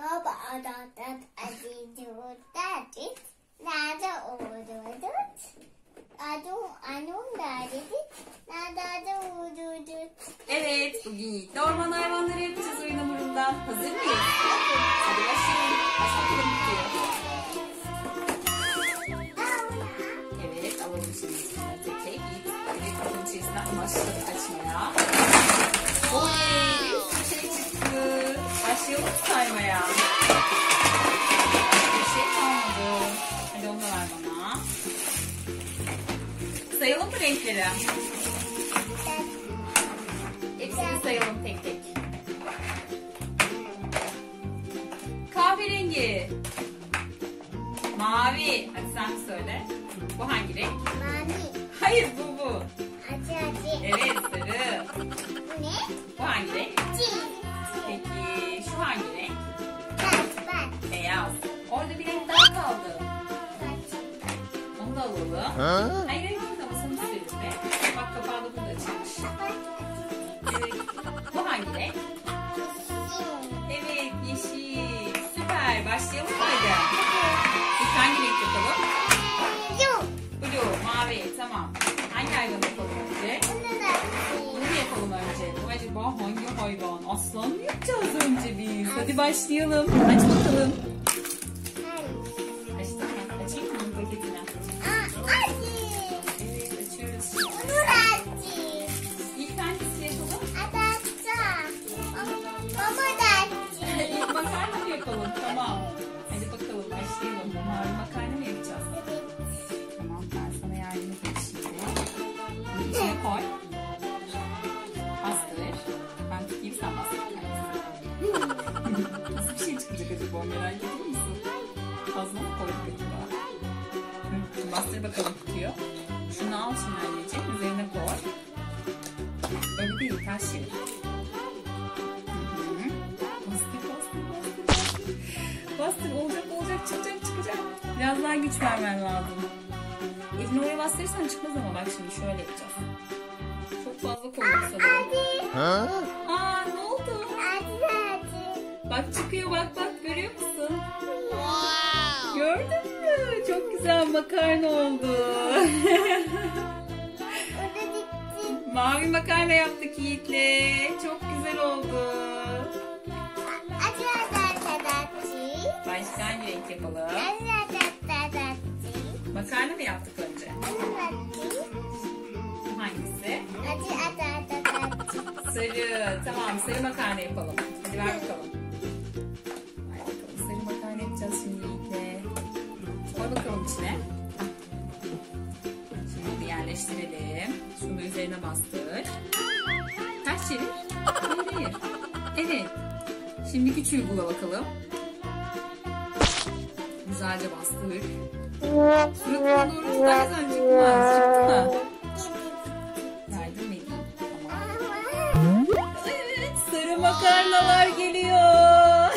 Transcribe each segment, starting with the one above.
Merhaba arkadaşlar, nerede olurduk? Evet, bugün Yiğit'le orman hayvanları yapacağız oyun hamurundan. Hazır mıyız? Hadi başlayalım. Başlayalım diyor. Evet, alalım şimdi tek tek. Yiğit, kutunun içerisinden başladı açmaya. Oley, bir şey çıktı. Başlayalım saymaya. Bir şey kalmadı. Hadi onu da ver bana. Sayalım mı renkleri? Hepsini sayalım tek tek. Kahverengi. Mavi. Hadi sen söyle. Bu hangi renk? Mavi. Hayır bu. Acı. Evet sarı. Bu ne? Bu hangi renk? Çiğ. Peki şu hangi renk? Ben. Beyaz. Orada bir renk daha kaldı. Onu da alalım. Hayır burada masanın üzerinde. Bak kapağı da burada açılmış. Evet. Bu hangi renk? Evet yeşil. Süper. Başlayalım haydi. Biz hangi renk yapalım? Blue. Mavi. Tamam. Hangi hayvan yapalım önce? Bunu yapalım önce. Bu acaba hangi hayvan? Aslan mı yapacağız önce biz? Hadi başlayalım. Aç bakalım. Açayım mı paketini? Evet açıyoruz şimdi. İlk hangisi yapalım? İlk makarna mı yapalım? Tamam. Hadi bakalım başlayalım. Mavi makarna mı yapacağız? Tamam ben sana yardım edeyim şimdi. Bunu içine koy. Bastır. Ben tutayım sen bastır. Nasıl bir şey çıkacak acaba? Merak ediyor musun? Fazla mı koyduk acaba? Şimdi bastır bakalım tutuyor. Şunu al şimdi anneciğim. Üzerine koy. Öyle değil ters çevir. Bastır olacak çıkacak. Biraz daha güç vermen lazım. Elini oraya bastırırsan çıkmaz ama bak şimdi şöyle yapacağız. Çok fazla koyduk sanırım. Aa ne oldu? Bak çıkıyor bak görüyor musun? Wow. Gördün mü? Çok güzel makarna oldu. Mavi makarna yaptık Yiğit'le. Çok güzel oldu. Başka hangi renk yapalım? Makarna mı yaptık önce? Hangisi? Sarı. Tamam sarı makarna yapalım. Hadi ver bakalım. Ver bakalım. Sarı makarna yapacağız şimdi Yiğit'le. Koy bakalım içine. Şimdi bir yerleştirelim. Şunu üzerine bastır. Ters çevir. Hayır. Evet. Şimdi küçüğü bula bakalım. Güzelce bastır. Suratına doğru tutarsan çıkmaz. Çıktı mı? Yardım edeyim. Tamam. Evet. Sarı makarnalar geliyor.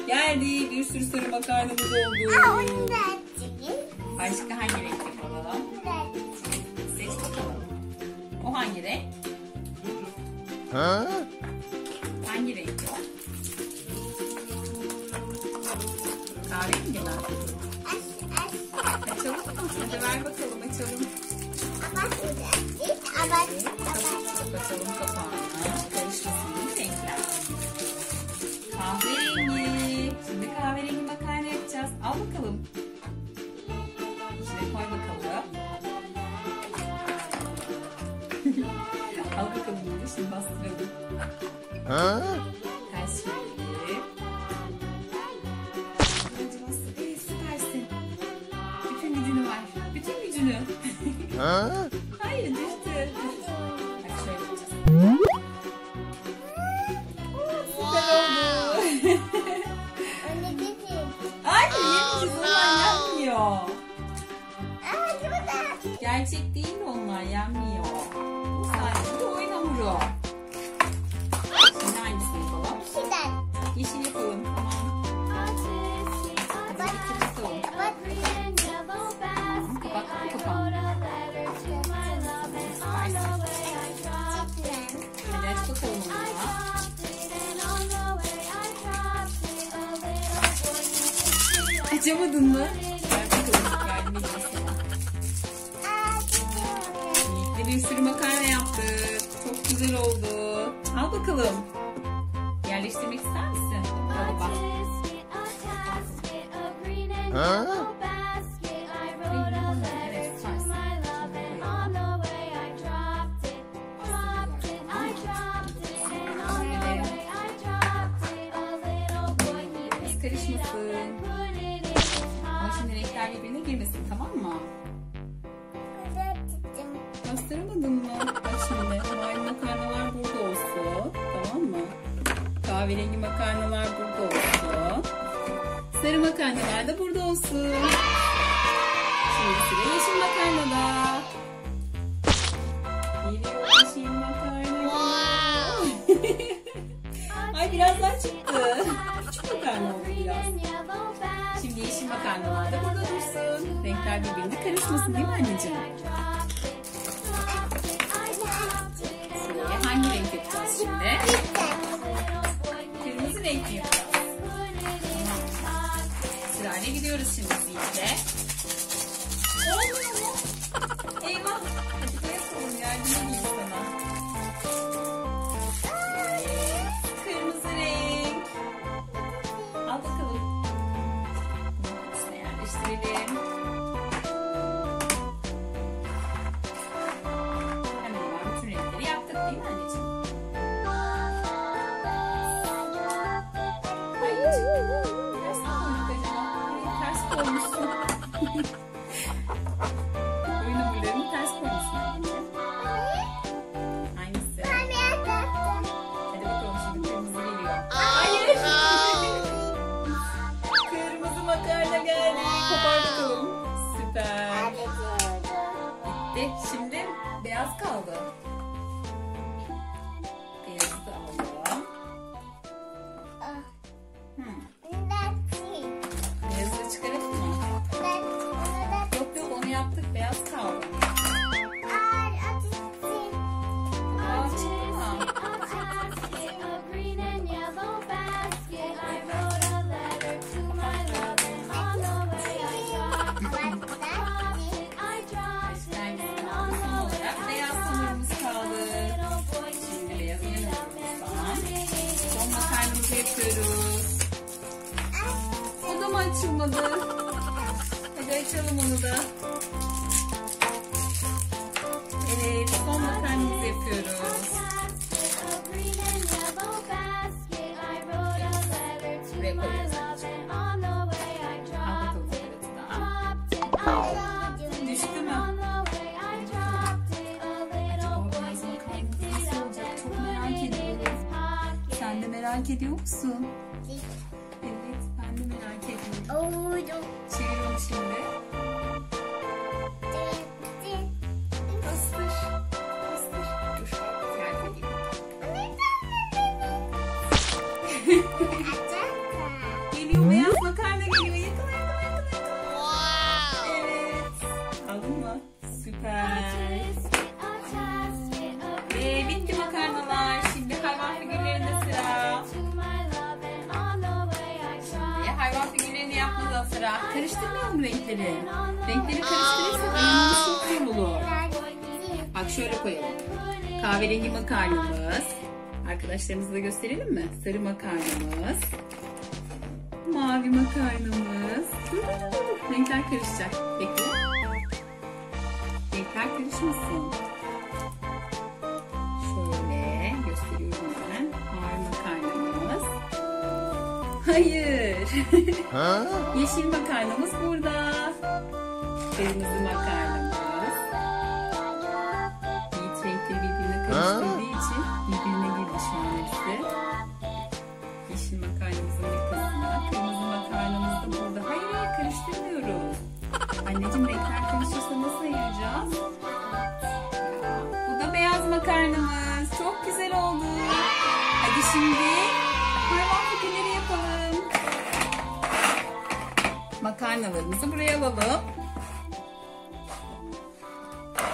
Geldi. Bir sürü sarı makarnamız oldu. Başka hangi renk yapalım? Seç bakalım. O hangi renk? Hangi renk o? Kahverengi mi? Açalım mı? Hadi ver bakalım açalım. Kapatalım kapağını. Karışmasın renkler. Kahverengi. Şimdi kahverengi makarna yapacağız. Al bakalım. İçine koy bakalım. Al bakalım bunu. Şimdi bastıralım. Ters çevirelim. Evet süpersin. Bütün gücünü ver. Bütün gücünü. Hayır düştü. Bak şöyle yapacağız. Süper oldu. Hayır yemeyeceğiz onlar yenmiyor. Gerçek değil mi onlar yenmiyor. Bu sadece oyun hamuru. Şimdi hangisini yapalım? Yeşil yapalım tamam. Hadi bitir bakalım. Tamam kapat kapağını. Hadi aç bakalım onu. Açamadın mı? Yardım edeyim sana. Yiğit'le bir sürü makarna yaptık. Çok güzel oldu. Al bakalım. Yerleştirmek ister misin? Baba. Karışmasın. Ama şimdi renkler birbirine girmesin, tamam mı? Bastırmadın mı? Bak şimdi mavi makarnalar burada olsun. Tamam mı? Kahverengi makarnalar burada olsun. Sarı makarnalar da burada olsun. Şimdi sıra yeşil makarnada. Geliyor yeşil makarna. Ay biraz daha çıktı. Küçük makarna oldu biraz. Şimdi yeşil makarnalar da burada dursun. Renkler birbirine karışmasın değil mi anneciğim? Şuraya hangi renk yapacağız şimdi? Kırmızı renk yapacağız. Sırayla gidiyoruz şimdi Yiğit'e. Olmuyor mu? Eyvah. Hadi de yapalım, yardım edeyim sana. Kırmızı renk. Al bakalım. Üstüne yerleştirelim. Hemen var. Bütün renkleri yaptık değil mi anneciğim? Hayır. Ters koyduk acaba? Ters koymuşsun. Oyun hamurlarını ters koymuşsun anneciğim. Hangisi? Hadi bakalım şimdi kırmızı geliyor. Hayır. Kırmızı makarna geldi. Kopar bakalım. Süper. Bitti. Şimdi beyaz kaldı. Beyazı da alalım. Beyazı da çıkaralım mı? Yok yok, onu yaptık. Beyaz kaldı. Aa, çıktı mı? Son olarak beyaz hamurumuz kaldı. Şimdi beyaz hamurumuzdan son makarnamızı yapıyoruz. O da mı açılmadı? Hadi açalım onu da. Evet, son makarnamızı yapıyoruz. Buraya koyuyoruz. Al bakalım bakarası da. Düştü mü? Sen de merak ediyor musun? Evet, ben de merak ediyorum. Çevir onu şimdi. Bastır. Bastır. Dur, yardım edeyim. Geliyor, beyaz makarna geliyor. Yakala, yakala, yakala. Evet. Aldın mı? Süper. Ve bitti makarnalar. Şimdi hayvan figürlerinde sıra. Şimdi hayvan figürlerini yapmadan sıra. Karıştırmayalım renkleri. Renkleri karıştırırsak oyunumuz çok zor olur. Bak şöyle koyalım. Kahverengi makarnamız. Arkadaşlarımıza da gösterelim mi? Sarı makarnamız. Mavi makarnamız. Renkler karışacak. Bekle. Renkler karışmasın. Şöyle gösteriyorum ben. Mavi makarnamız. Hayır. Yeşil makarnamız burada. Kırmızı makarnamız. Yiğit renkleri birbirine karıştırdığı için birbirine girdi şu an hepsi. Yeşil makarnamızın arkasında. Kırmızı makarnamız da burada. Hayır, karıştırmıyoruz. Anneciğim, renkler karışırsa nasıl ayıracağız? Bu da beyaz makarnamız. Çok güzel oldu. Hadi şimdi hayvan figürleri yapalım. Makarnalarımızı buraya alalım.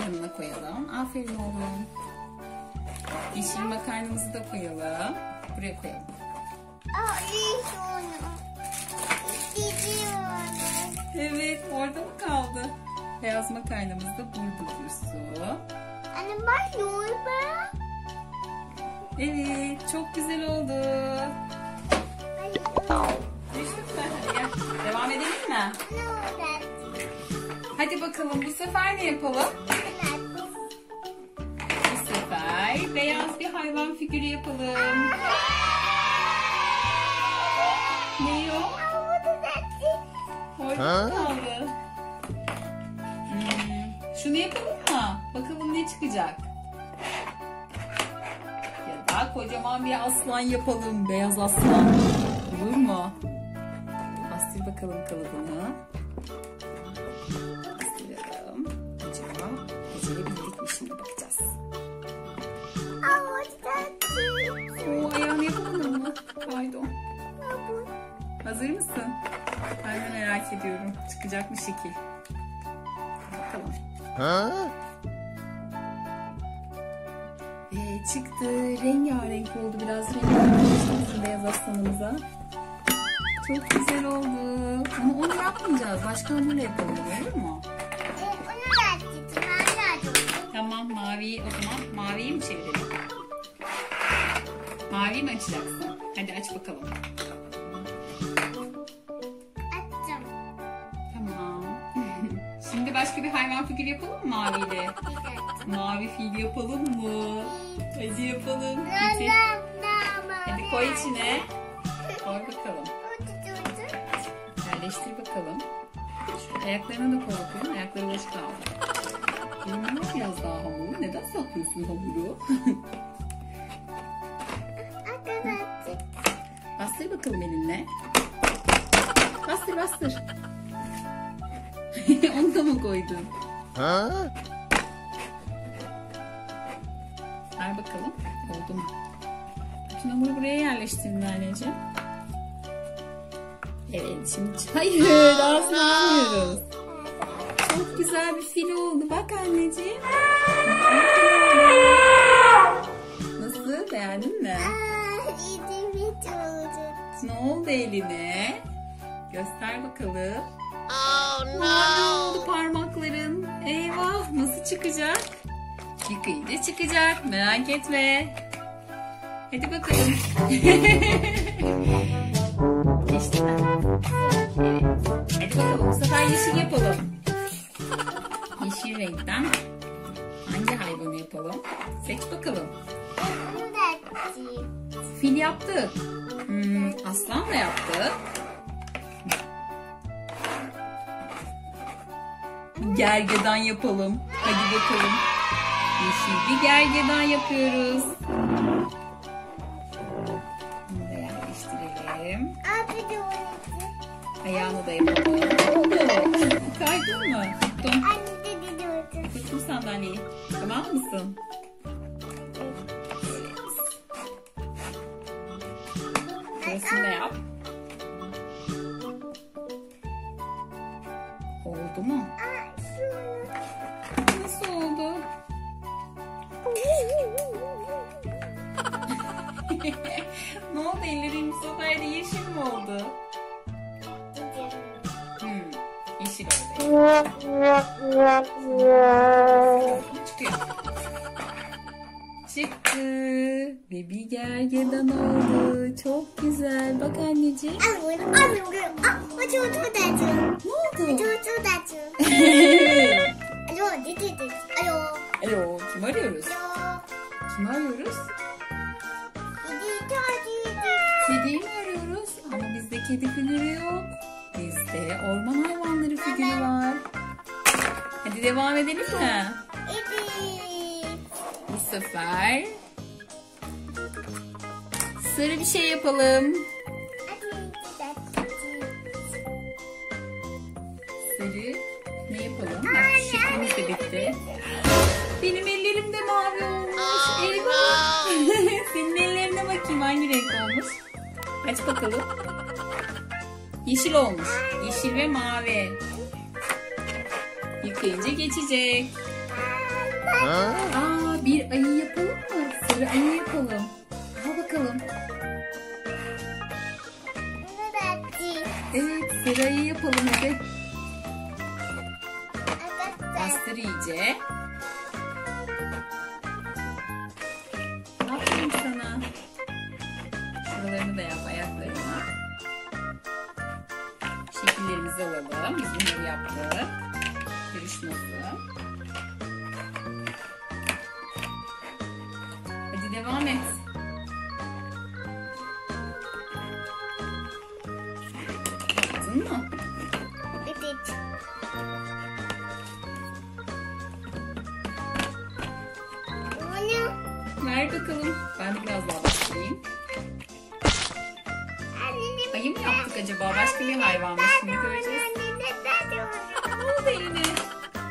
Yanına koyalım. Aferin oğlum. Yeşil makarnamızı da koyalım. Buraya koyalım. Gidiyor. Evet, orada mı kaldı? Beyaz makarnamız da burada dursun. Anne bak yoğurma. Evet, çok güzel oldu. Düştük mü? Hadi gel. Devam edelim mi? Hadi bakalım bu sefer ne yapalım? Bu sefer beyaz bir hayvan figürü yapalım. Ne o? Orada mı kaldı? Şunu yapalım mı? Bakalım ne çıkacak? Ya da kocaman bir aslan yapalım. Beyaz aslan. Olur mu? Bastır bakalım kalıbını. Bastıralım. Acaba becerebildik mi şimdi bakacağız. O ayağını yapalım mı? Pardon. Hazır mısın? Ben de merak ediyorum. Çıkacak mı şekil? Bakalım. Çıktı. Rengarenk oldu. Biraz rengarenk beyaz aslanımıza. Çok güzel oldu. Ama onu yapmayacağız. Başka hamurla yapalım. Olur mu? Tamam. Maviyi o zaman. Maviyi mi çevirelim? Maviyi mi açacaksın? Hadi aç bakalım. Açacağım. Tamam. Şimdi başka bir hayvan figürü yapalım mı maviyle? Mavi fil yapalım mı? Hadi yapalım. Hadi koy içine. Koy bakalım. Yerleştir bakalım. Şu ayaklarına da koy bakalım. Ayakları boş kaldı. Benim biraz daha hamur. Neden saklıyorsun hamuru? Bastır bakalım elinle. Bastır bastır. Onu da mı koydun? Ver bakalım. Oldu mu? Bütün hamuru buraya yerleştirin anneciğim. Evet şimdi... Hayır ağzını almıyoruz. Çok güzel bir fil oldu. Bak anneciğim. Nasıl? Beğendin mi? Ne oldu eline? Göster bakalım. Oh no. Ne oldu parmakların? Eyvah nasıl çıkacak? Yıkayınca çıkacak. Merak etme. Hadi bakalım. Geçti mi? Evet. Hadi bakalım bu sefer yeşil yapalım. Yeşil renkten hangi hayvanı yapalım? Seç bakalım. Fil yaptık. Aslan da yaptık. Gergedan yapalım. Hadi bakalım. Yeşil bir gergedan yapıyoruz. Bunu da yerleştirelim. Ayağını da yapalım. Oldu. Kaydın mı? Tuttum. Tuttum sandalyeyi. Tamam mısın? Burasını da yap. Oldu mu? Nasıl oldu? Ne oldu ellerin bu sefer de yeşil mi oldu? Yeşil oldu. Çıkıyor. Çıktı. Ve bir gergedan oldu. Çok güzel. Bak anneciğim. Ne oldu? Alo. Kim arıyoruz? Kimi arıyoruz? Kediyi mi arıyoruz? Ama bizde kedi figürü yok. Bizde orman hayvanları figürü var. Hadi devam edelim mi? Evet. Bu sefer sarı bir şey yapalım. Sarı ne yapalım? Bak şeklimiz de bitti. Benim ellerim de mavi olmuş. Eyvah. Senin ellerine bakayım hangi renk olmuş. Aç bakalım. Yeşil olmuş. Yeşil ve mavi. Yıkayınca geçecek. Bir ayı yapalım mı? Sarı ayı yapalım. Al bakalım. Evet sarı ayı yapalım hadi. Bastır iyice. Aferin sana. Şuralarını da yap, ayaklarını. Şekillerimizi alalım. Biz bunları yaptık. Görüşmesi. Hadi devam et. Yaptın mı? Evet. Oyun. Ver bakalım. Ben de biraz daha bastırayım. Ayı mı yaptık acaba? Başka bir hayvan mı? Şimdi göreceğiz. Ne oldu eline?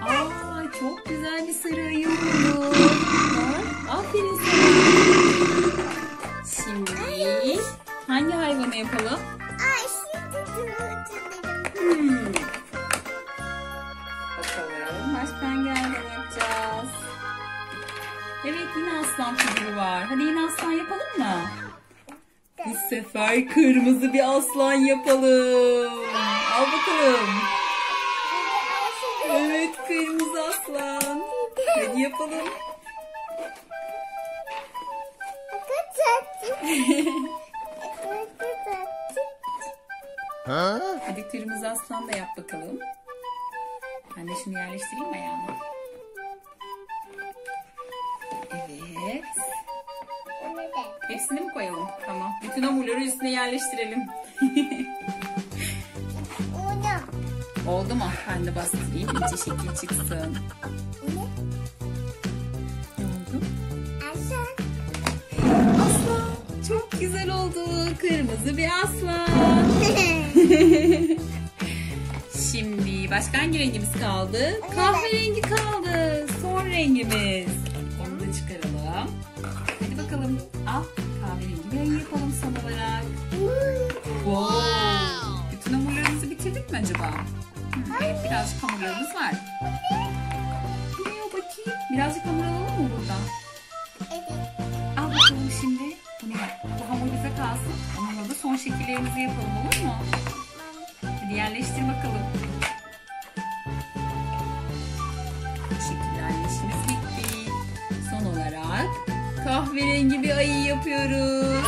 Aa, çok güzel bir sarı ayı oldu. Bak, aferin sana. Şimdi hangi hayvanı yapalım? Bakalım başka hangi hayvanı yapacağız? Evet, yine aslan figürü var. Hadi yine aslan yapalım mı? Bu sefer kırmızı bir aslan yapalım. Al bakalım. Evet, kırmızı aslan. Hadi yapalım. Hadi kırmızı aslan da yap bakalım. Ben de şunu yerleştireyim ayağıma. Evet. Hepsini mi koyalım? Tamam. Bütün hamurları üstüne yerleştirelim. Oldu mu? Ben de bastırayım. İnce şekil çıksın. Ne oldu? Aslan. Çok güzel oldu. Kırmızı bir aslan. Şimdi başka hangi rengimiz kaldı? Kahverengi kaldı. Son rengimiz. Onu da çıkaralım. Hadi bakalım. Al. Kahverengi bir ayı yapalım son olarak. Wow. Bütün hamurlarımızı bitirdik mi acaba? Birazcık hamurlarımız var. Ne o bakayım? Birazcık hamur alalım mı buradan? Evet. Al bakalım şimdi. Bu ne? Bu hamur bize kalsın. Onunla da son şekillerimizi yapalım, olur mu? Hadi yerleştir bakalım. Şekiller işimiz bitti. Son olarak kahverengi bir ayı yapıyoruz.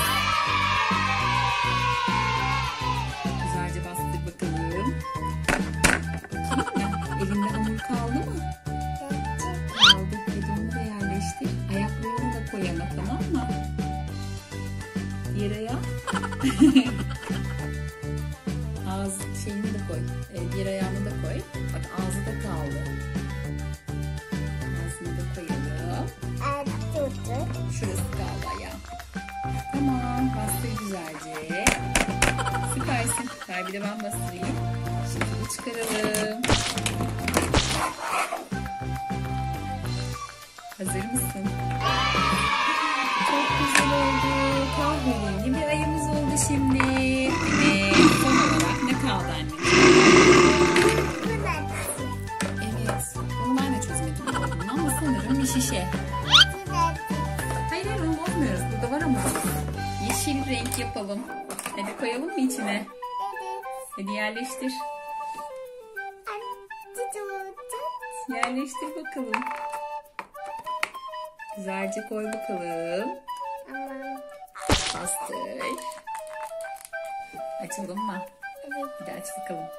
Güzelce bastır bakalım. Elinde hamur kaldı mı? Kaldı. Hadi onu da yerleştir. Ayaklarını da koy ama, tamam mı? Diğer ayağı. Ağız şeyini de koy. Diğer ayağını da koy. Bak, ağzı da kaldı. Ağzını da koyalım. Şurası kaldı ayağı. Tamam. Bastır güzelce. Süpersin. Ver bir de ben bastırayım. Şimdi çıkaralım. Hazır mısın? Çok güzel oldu. Kahverengi bir ayımız oldu şimdi. Ve son olarak ne kaldı anneciğim? Evet. Bunu ben de çözemedim. Ama sanırım bir şişe. Hayır, onu bozmuyoruz. Burada var ama. Yeşil renk yapalım. Hadi koyalım mı içine? Hadi yerleştir. Yerleştir bakalım. Güzelce koy bakalım. Bastır. Açalım mı? Evet. Bir de aç bakalım.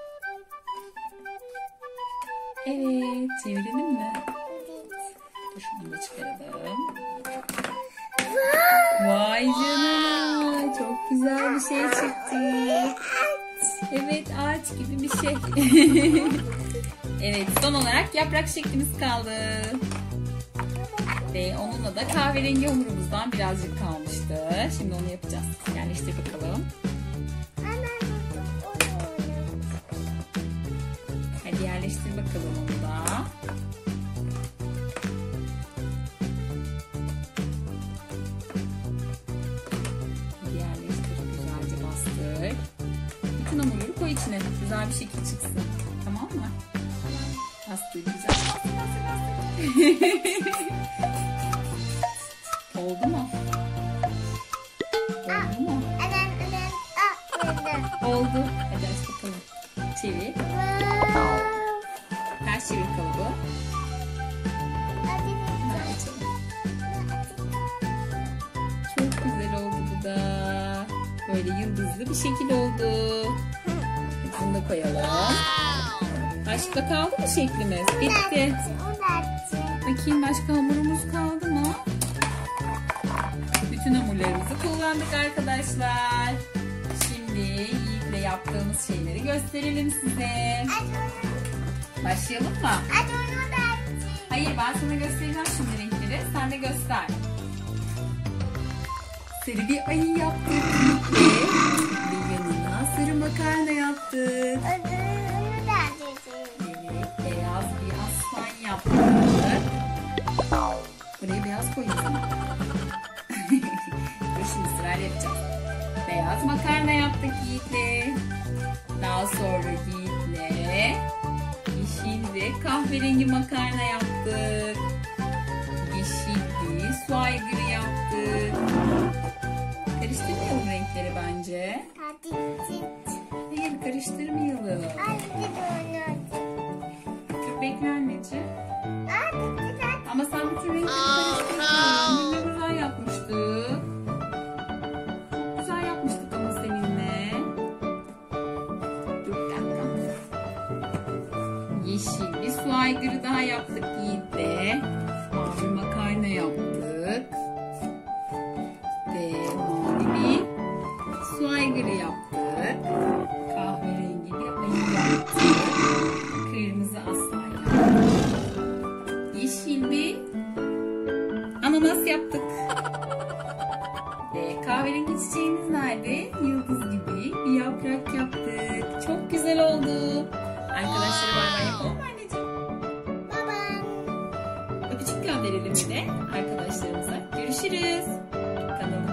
Evet. Çevirelim mi? Evet. Dur şunu da çıkaralım. Vay canına. Çok güzel bir şey çıktı. Evet, ağaç gibi bir şey. Evet, son olarak yaprak şeklimiz kaldı. Ve onunla da kahverengi hamurumuzdan birazcık kalmıştı. Şimdi onu yapacağız. Yerleştir bakalım. Hadi yerleştir bakalım onu da. Hadi yerleştir. Güzelce bastır. Bütün hamurları koy içine. Güzel bir şekil çıksın. Tamam mı? Bastır güzel. Oldu mu? Oldu mu? Oldu. Hadi aç bakalım. Çevir. Ters Ters çevir kalıbı. Çok güzel oldu bu da. Böyle yıldızlı bir şekil oldu. Bunu da koyalım. Başka kaldı mı şeklimiz? Bitti. Bakayım başka hamurumuz kaldı mı? Bütün hamurlarımızı kullandık arkadaşlar. Şimdi Yiğit'le yaptığımız şeyleri gösterelim size. Başlayalım mı? Hayır, ben sana göstereceğim şimdi renkleri. Sen de göster. Sarı bir ayı yaptık ve yanına sarı makarna yaptık. Evet, beyaz bir aslan yaptık. Buraya beyaz koyayım sana. Dur şimdi sırayla yapacağız. Beyaz makarna yaptık Yiğit'le. Daha sonra Yiğit'le yeşil ve kahverengi makarna yaptık. Yeşil bir su aygırı yaptık. Karıştırmayalım renkleri bence. Hayır, karıştırmayalım. Çok bekle anneciğim. Ama sen bütün renkleri karıştırdın. Ne güzel yapmıştık. Çok güzel yapmıştık ama seninle. Dur bir dakika. Yeşil bir su aygırı daha yaptık Yiğit'le. Mavi makarna yaptık. Ve mavi bir su aygırı yaptık. Kahverengi bir ayı yaptık. Kırmızı aslan yaptık. Yeşil bir ananas yaptık. Ve kahverengi çiçeğimiz nerede? Yıldız gibi bir yaprak yaptık. Çok güzel oldu. Arkadaşlara bay bay yapalım mı anneciğim? Öpücük gönderelim bir de arkadaşlarımıza. Görüşürüz. Kanalımıza